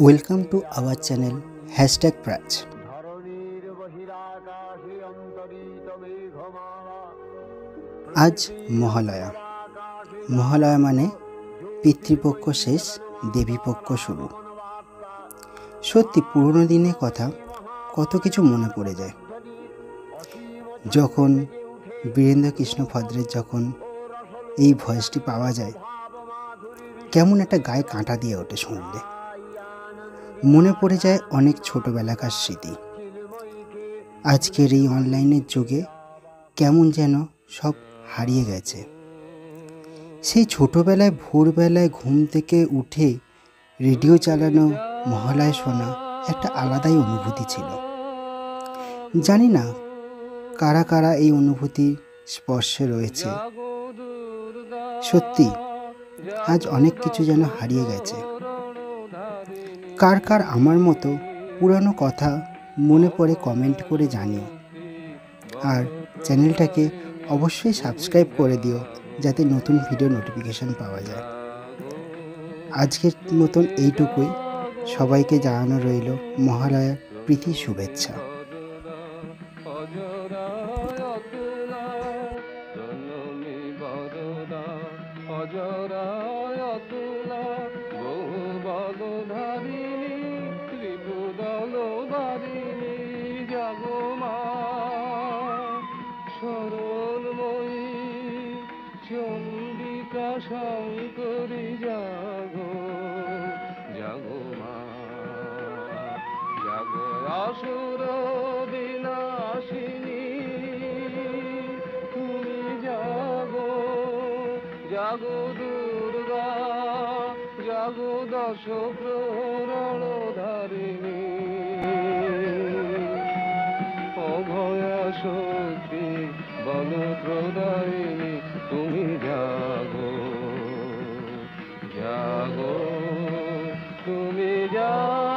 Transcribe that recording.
Welcome to our channel #Praj। আজ মহালয়া। মহালয়া মানে পিতৃপক্ষ শেষ, দেবীপক্ষ শুরু। সত্যি পুরনো দিনের কথা কত কিছু মনে পড়ে যায়। যখন বীরেন্দ্র কৃষ্ণ ভদ্রের যখন এই ভয়েসটি পাওয়া যায়, কেমন একটা গায়ে কাঁটা দিয়ে ওঠে শুনলে। মনে পড়ে যায় অনেক ছোটোবেলাকার স্মৃতি। আজকের এই অনলাইনের যুগে কেমন যেন সব হারিয়ে গেছে। সেই ছোটোবেলায় ভোরবেলায় ঘুম থেকে উঠে রেডিও চালানো, মহালয়া শোনা একটা আলাদাই অনুভূতি ছিল। জানি না কারা কারা এই অনুভূতির স্পর্শে রয়েছে। সত্যি আজ অনেক কিছু যেন হারিয়ে গেছে। কার কার আমার মতো পুরানো কথা মনে পড়ে কমেন্ট করে জানিও। আর চ্যানেলটাকে অবশ্যই সাবস্ক্রাইব করে দিও, যাতে নতুন ভিডিও নোটিফিকেশন পাওয়া যায়। আজকের মতন এইটুকুই। সবাইকে জানানো রইল মহালয়ার প্রীতি শুভেচ্ছা। চন্ডিকা শঙ্করী জাগো জাগো মা, জাগো আসুর বিনাশিনী তুমি জাগো, জাগো দুর্গা, জাগো দশ প্রহরণ ধারিণী, অভয়া শক্তি বল প্রদায়িনী তুমি জাগো, জাগো তুমি জাগো।